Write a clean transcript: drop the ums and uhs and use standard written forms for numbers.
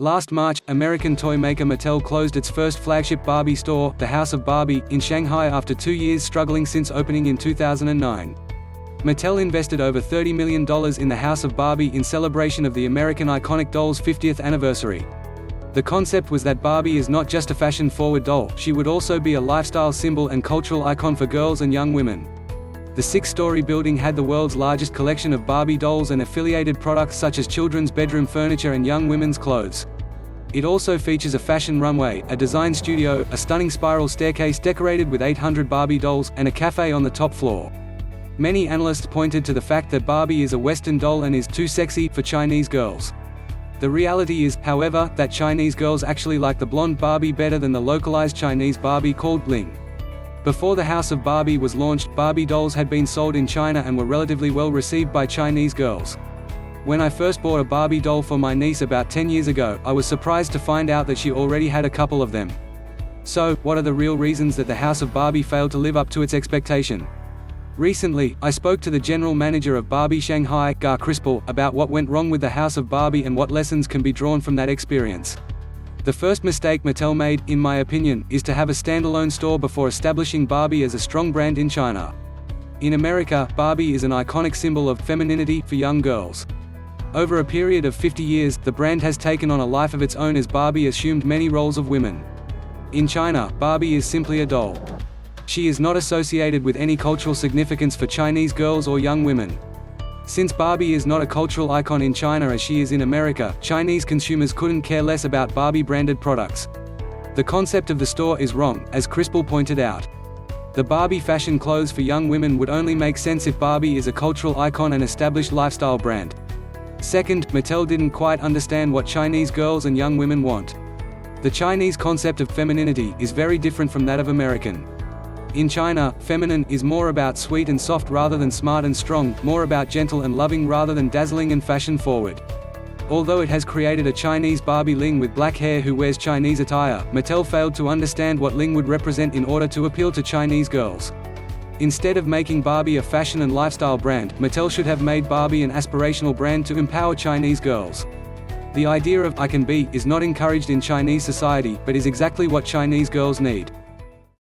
Last March, American toy maker Mattel closed its first flagship Barbie store, the House of Barbie, in Shanghai after 2 years struggling since opening in 2009. Mattel invested over $30 million in the House of Barbie in celebration of the American iconic doll's 50th anniversary. The concept was that Barbie is not just a fashion-forward doll, she would also be a lifestyle symbol and cultural icon for girls and young women. The 6-story building had the world's largest collection of Barbie dolls and affiliated products such as children's bedroom furniture and young women's clothes. It also features a fashion runway, a design studio, a stunning spiral staircase decorated with 800 Barbie dolls, and a cafe on the top floor. Many analysts pointed to the fact that Barbie is a Western doll and is too sexy for Chinese girls. The reality is, however, that Chinese girls actually like the blonde Barbie better than the localized Chinese Barbie called Ling. Before the House of Barbie was launched, Barbie dolls had been sold in China and were relatively well received by Chinese girls. When I first bought a Barbie doll for my niece about 10 years ago, I was surprised to find out that she already had a couple of them. So, what are the real reasons that the House of Barbie failed to live up to its expectation? Recently, I spoke to the general manager of Barbie Shanghai, Gar Crispel, about what went wrong with the House of Barbie and what lessons can be drawn from that experience. The first mistake Mattel made, in my opinion, is to have a standalone store before establishing Barbie as a strong brand in China. In America, Barbie is an iconic symbol of femininity for young girls. Over a period of 50 years, the brand has taken on a life of its own as Barbie assumed many roles of women. In China, Barbie is simply a doll. She is not associated with any cultural significance for Chinese girls or young women. Since Barbie is not a cultural icon in China as she is in America, Chinese consumers couldn't care less about Barbie-branded products. The concept of the store is wrong, as Crispel pointed out. The Barbie fashion clothes for young women would only make sense if Barbie is a cultural icon and established lifestyle brand. Second, Mattel didn't quite understand what Chinese girls and young women want. The Chinese concept of femininity is very different from that of American. In China, feminine is more about sweet and soft rather than smart and strong, more about gentle and loving rather than dazzling and fashion-forward. Although it has created a Chinese Barbie Ling with black hair who wears Chinese attire, Mattel failed to understand what Ling would represent in order to appeal to Chinese girls. Instead of making Barbie a fashion and lifestyle brand, Mattel should have made Barbie an aspirational brand to empower Chinese girls. The idea of "I can be" is not encouraged in Chinese society, but is exactly what Chinese girls need.